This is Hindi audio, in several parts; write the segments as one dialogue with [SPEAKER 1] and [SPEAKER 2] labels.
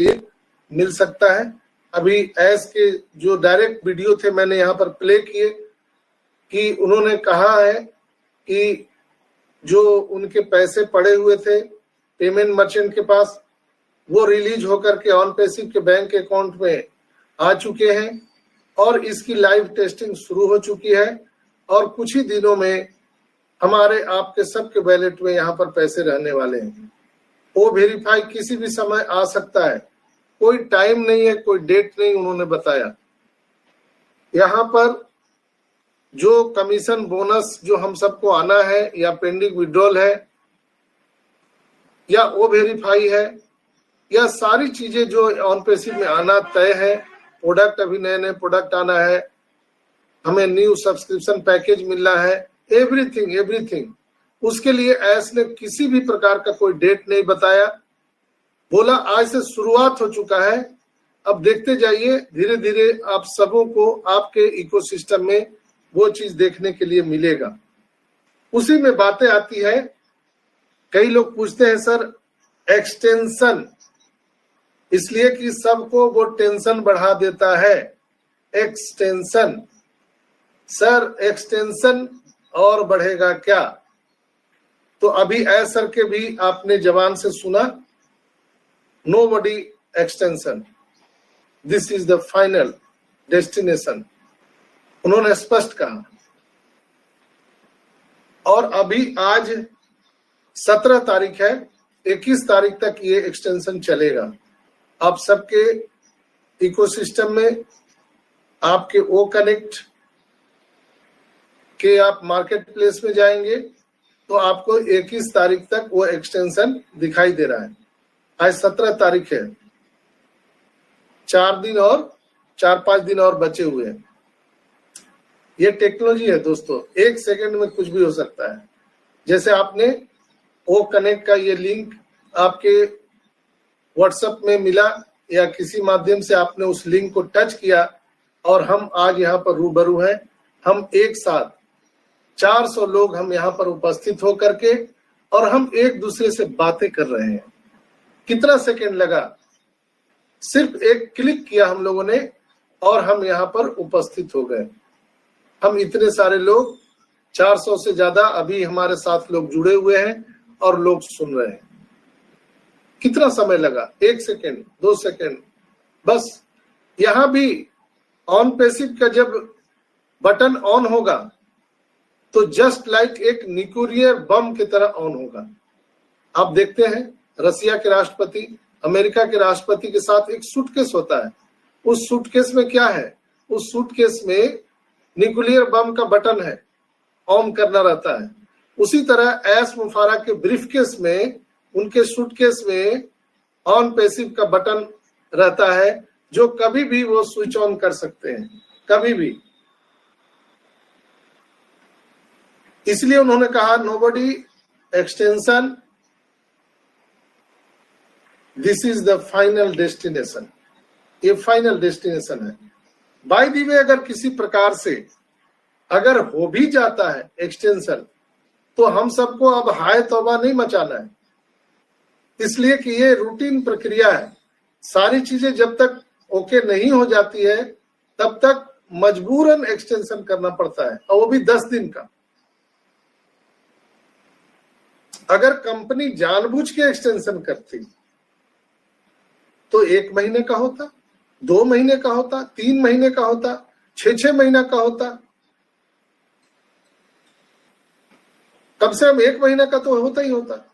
[SPEAKER 1] लिए मिल सकता है। अभी एस के जो डायरेक्ट वीडियो थे मैंने यहाँ पर प्ले किए कि उन्होंने कहा है कि जो उनके पैसे पड़े हुए थे पेमेंट मर्चेंट के पास, वो रिलीज होकर के ऑन पैसिव के बैंक अकाउंट में आ चुके हैं और इसकी लाइव टेस्टिंग शुरू हो चुकी है और कुछ ही दिनों में हमारे आपके सबके वैलेट में यहाँ पर पैसे रहने वाले हैं। वो वेरीफाई किसी भी समय आ सकता है, कोई टाइम नहीं है, कोई डेट नहीं उन्होंने बताया। यहाँ पर जो कमीशन बोनस जो हम सबको आना है या पेंडिंग विड्रॉल है या वो वेरीफाई है या सारी चीजें जो ऑन पैसिव में आना तय है, प्रोडक्ट अभी नए नए प्रोडक्ट आना है, हमें न्यू सब्सक्रिप्शन पैकेज मिलना है, एवरीथिंग उसके लिए एस ने किसी भी प्रकार का कोई डेट नहीं बताया। बोला आज से शुरुआत हो चुका है, अब देखते जाइए, धीरे धीरे आप सबों को आपके इकोसिस्टम में वो चीज देखने के लिए मिलेगा। उसी में बातें आती है, कई लोग पूछते हैं सर एक्सटेंशन, इसलिए कि सबको वो टेंशन बढ़ा देता है। एक्सटेंशन सर, एक्सटेंशन और बढ़ेगा क्या? तो अभी एस सर के भी आपने जबान से सुना, nobody extension, this is the final destination, उन्होंने स्पष्ट कहा। और अभी आज 17 तारीख है, 21 तारीख तक ये एक्सटेंशन चलेगा। आप सबके इकोसिस्टम में आपके ओ कनेक्ट के आप मार्केट प्लेस में जाएंगे तो आपको 21 तारीख तक वो एक्सटेंशन दिखाई दे रहा है। आज 17 तारीख है, 4-5 दिन और बचे हुए हैं। ये टेक्नोलॉजी है दोस्तों, 1 सेकंड में कुछ भी हो सकता है। जैसे आपने ओ कनेक्ट का ये लिंक आपके व्हाट्सएप में मिला या किसी माध्यम से आपने उस लिंक को टच किया और हम आज यहाँ पर रूबरू हैं। हम एक साथ 400 लोग हम यहाँ पर उपस्थित होकर के और हम एक दूसरे से बातें कर रहे हैं। कितना सेकंड लगा, सिर्फ एक क्लिक किया हम लोगों ने और हम यहाँ पर उपस्थित हो गए। हम इतने सारे लोग, 400 से ज्यादा अभी हमारे साथ लोग जुड़े हुए हैं और लोग सुन रहे हैं। कितना समय लगा, 1 सेकंड 2 सेकंड बस। यहां भी ऑन पैसिव का जब बटन ऑन होगा तो जस्ट लाइक एक न्यूक्लियर बम की तरह ऑन होगा। आप देखते हैं रसिया के राष्ट्रपति, अमेरिका के राष्ट्रपति के साथ एक सूटकेस होता है, उस सूटकेस में क्या है, उस सूटकेस में न्यूक्लियर बम का बटन है, ऑन करना रहता है। उसी तरह एस मुफारा के ब्रीफकेस में, उनके सूटकेस में ऑन पैसिव का बटन रहता है जो कभी भी वो स्विच ऑन कर सकते हैं, कभी भी। इसलिए उन्होंने कहा nobody extension, this is the final destination. ये फाइनल डेस्टिनेशन है। बाय द वे, अगर किसी प्रकार से अगर हो भी जाता है एक्सटेंशन तो हम सबको अब हाय तौबा नहीं मचाना है, इसलिए कि ये रूटीन प्रक्रिया है। सारी चीजें जब तक ओके नहीं हो जाती है तब तक मजबूरन एक्सटेंशन करना पड़ता है, और वो भी 10 दिन का। अगर कंपनी जानबूझ के एक्सटेंशन करती तो 1 महीने का होता, 2 महीने का होता, 3 महीने का होता, 6 महीना का होता, कम से कम 1 महीने का तो होता ही होता।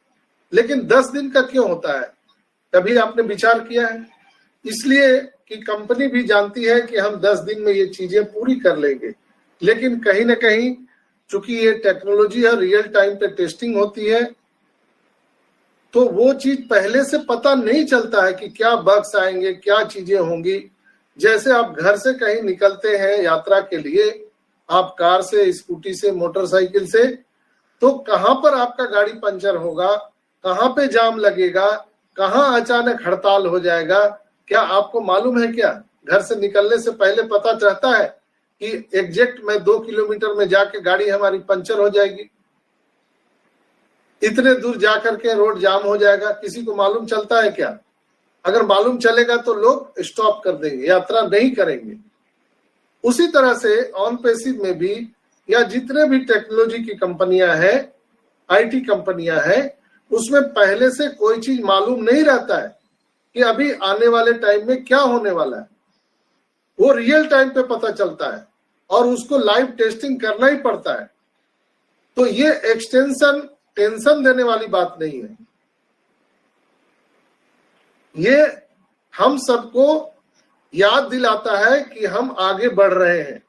[SPEAKER 1] लेकिन 10 दिन का क्यों होता है, कभी आपने विचार किया है? इसलिए कि कंपनी भी जानती है कि हम 10 दिन में ये चीजें पूरी कर लेंगे, लेकिन कहीं ना कहीं चूंकि ये टेक्नोलॉजी है, रियल टाइम पे टेस्टिंग होती है, तो वो चीज पहले से पता नहीं चलता है कि क्या बग्स आएंगे, क्या चीजें होंगी। जैसे आप घर से कहीं निकलते हैं यात्रा के लिए, आप कार से, स्कूटी से, मोटरसाइकिल से, तो कहां पर आपका गाड़ी पंचर होगा, कहां पे जाम लगेगा, कहां अचानक हड़ताल हो जाएगा, क्या आपको मालूम है? क्या घर से निकलने से पहले पता चलता है कि एग्जैक्ट मैं 2 किलोमीटर में जाके गाड़ी हमारी पंचर हो जाएगी, इतने दूर जाकर के रोड जाम हो जाएगा? किसी को मालूम चलता है क्या? अगर मालूम चलेगा तो लोग स्टॉप कर देंगे, यात्रा नहीं करेंगे। उसी तरह से ऑन पैसिव में भी या जितने भी टेक्नोलॉजी की कंपनियां हैं, आईटी कंपनियां हैं, उसमें पहले से कोई चीज मालूम नहीं रहता है कि अभी आने वाले टाइम में क्या होने वाला है। वो रियल टाइम पे पता चलता है और उसको लाइव टेस्टिंग करना ही पड़ता है। तो ये एक्सटेंशन टेंशन देने वाली बात नहीं है, ये हम सबको याद दिलाता है कि हम आगे बढ़ रहे हैं।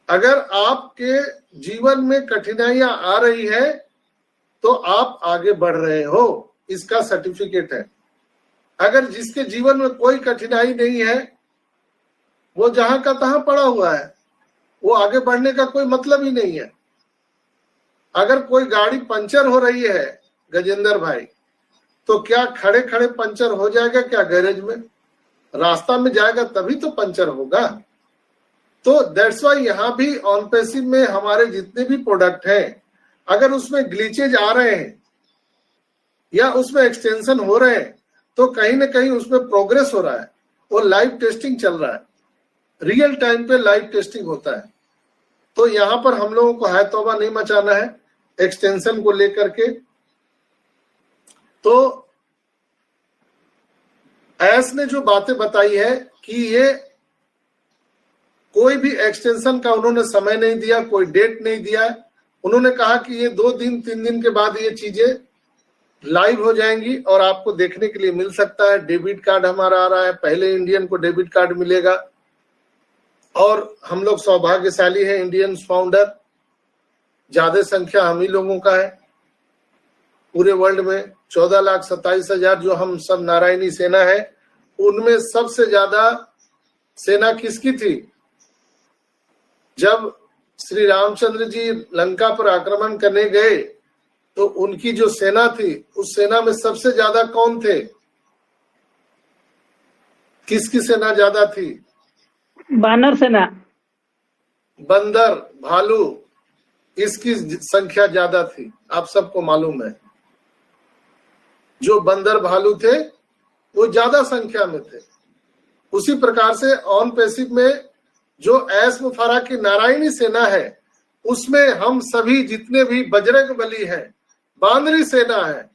[SPEAKER 1] अगर आपके जीवन में कठिनाइयां आ रही है तो आप आगे बढ़ रहे हो, इसका सर्टिफिकेट है। अगर जिसके जीवन में कोई कठिनाई नहीं है, वो जहां का तहां पड़ा हुआ है, वो आगे बढ़ने का कोई मतलब ही नहीं है। अगर कोई गाड़ी पंचर हो रही है गजेंद्र भाई, तो क्या खड़े खड़े पंचर हो जाएगा क्या गैरेज में? रास्ता में जाएगा तभी तो पंचर होगा। तो दैट्स वाई यहाँ भी ऑन पैसिव में हमारे जितने भी प्रोडक्ट हैं, अगर उसमें ग्लिचेज आ रहे हैं या उसमें एक्सटेंशन हो रहे हैं, तो कहीं ना कहीं उसमें प्रोग्रेस हो रहा है, वो लाइव टेस्टिंग चल रहा है, रियल टाइम पे लाइव टेस्टिंग होता है। तो यहाँ पर हम लोगों को है तौबा नहीं मचाना है एक्सटेंशन को लेकर के। तो एस ने जो बातें बताई है कि ये कोई भी एक्सटेंशन का उन्होंने समय नहीं दिया, कोई डेट नहीं दिया है। उन्होंने कहा कि ये 2 दिन 3 दिन के बाद ये चीजें लाइव हो जाएंगी और आपको देखने के लिए मिल सकता है। डेबिट कार्ड हमारा आ रहा है, पहले इंडियन को डेबिट कार्ड मिलेगा और हम लोग सौभाग्यशाली है, इंडियन फाउंडर ज्यादा संख्या हम ही लोगों का है पूरे वर्ल्ड में। 14,27,000 जो हम सब नारायणी सेना है, उनमें सबसे ज्यादा सेना किसकी थी? जब श्री रामचंद्र जी लंका पर आक्रमण करने गए तो उनकी जो सेना थी, उस सेना में सबसे ज्यादा कौन थे? किसकी सेना ज्यादा थी?
[SPEAKER 2] बानर सेना,
[SPEAKER 1] बंदर, भालू, इसकी संख्या ज्यादा थी, आप सबको मालूम है। जो बंदर भालू थे वो ज्यादा संख्या में थे। उसी प्रकार से ऑन पैसिव में जो एस मुफारा की नारायणी सेना है, उसमें हम सभी जितने भी बजरंगबली है, बांदरी सेना है,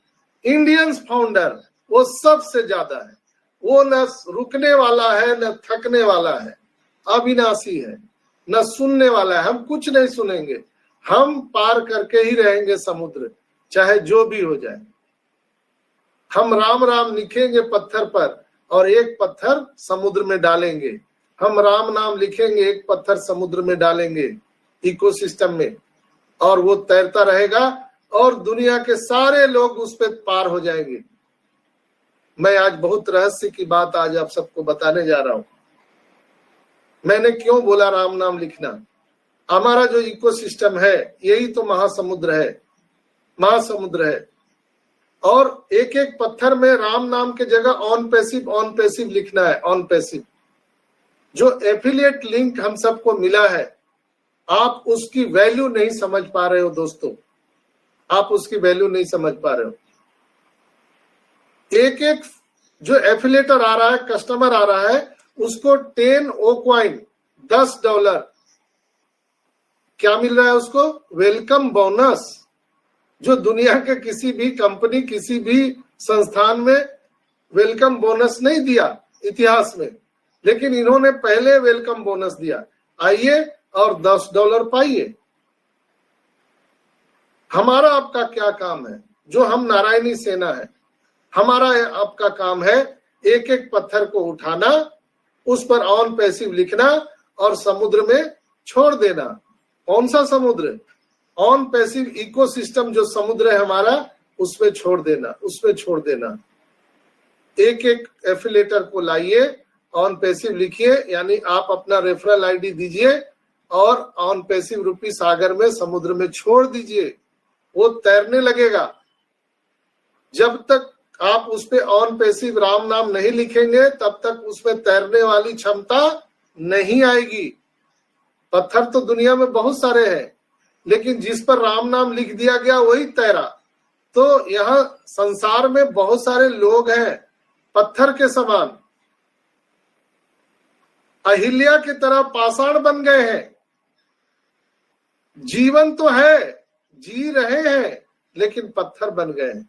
[SPEAKER 1] इंडियंस फाउंडर, वो सबसे ज्यादा है। वो न रुकने वाला है, न थकने वाला है, अविनाशी है, न सुनने वाला है। हम कुछ नहीं सुनेंगे, हम पार करके ही रहेंगे समुद्र, चाहे जो भी हो जाए। हम राम राम लिखेंगे पत्थर पर और एक पत्थर समुद्र में डालेंगे। हम राम नाम लिखेंगे, एक पत्थर समुद्र में डालेंगे इकोसिस्टम में, और वो तैरता रहेगा और दुनिया के सारे लोग उस पर पार हो जाएंगे। मैं आज बहुत रहस्य की बात आज आप सबको बताने जा रहा हूं। मैंने क्यों बोला राम नाम लिखना? हमारा जो इकोसिस्टम है यही तो महासमुद्र है, महासमुद्र है। और एक एक पत्थर में राम नाम के जगह ऑन पैसिव लिखना है। ऑन पैसिव जो एफिलिएट लिंक हम सबको मिला है, आप उसकी वैल्यू नहीं समझ पा रहे हो दोस्तों, आप उसकी वैल्यू नहीं समझ पा रहे हो। एक एक जो एफिलिएटर आ रहा है, कस्टमर आ रहा है, उसको 10 ओक्वाइन, $10 क्या मिल रहा है उसको? वेलकम बोनस, जो दुनिया के किसी भी कंपनी, किसी भी संस्थान में वेलकम बोनस नहीं दिया इतिहास में, लेकिन इन्होंने पहले वेलकम बोनस दिया। आइए और $10 पाइए। हमारा आपका क्या काम है? जो हम नारायणी सेना है, हमारा आपका काम है एक एक पत्थर को उठाना, उस पर ऑन पैसिव लिखना और समुद्र में छोड़ देना। कौन सा समुद्र? ऑन पैसिव इकोसिस्टम जो समुद्र है हमारा, उसमें छोड़ देना, उसमें छोड़ देना। एक एक एफिलेटर को लाइए, ऑन पैसिव लिखिए, यानी आप अपना रेफरल आईडी दीजिए और ऑन पैसिव रूपी सागर में, समुद्र में छोड़ दीजिए। वो तैरने लगेगा। जब तक आप उस पे ऑन पैसिव राम नाम नहीं लिखेंगे, तब तक उसमें तैरने वाली क्षमता नहीं आएगी। पत्थर तो दुनिया में बहुत सारे हैं, लेकिन जिस पर राम नाम लिख दिया गया वही तैरा। तो यहाँ संसार में बहुत सारे लोग हैं पत्थर के समान, अहिल्या की तरह पाषाण बन गए हैं। जीवन तो है, जी रहे हैं, लेकिन पत्थर बन गए हैं।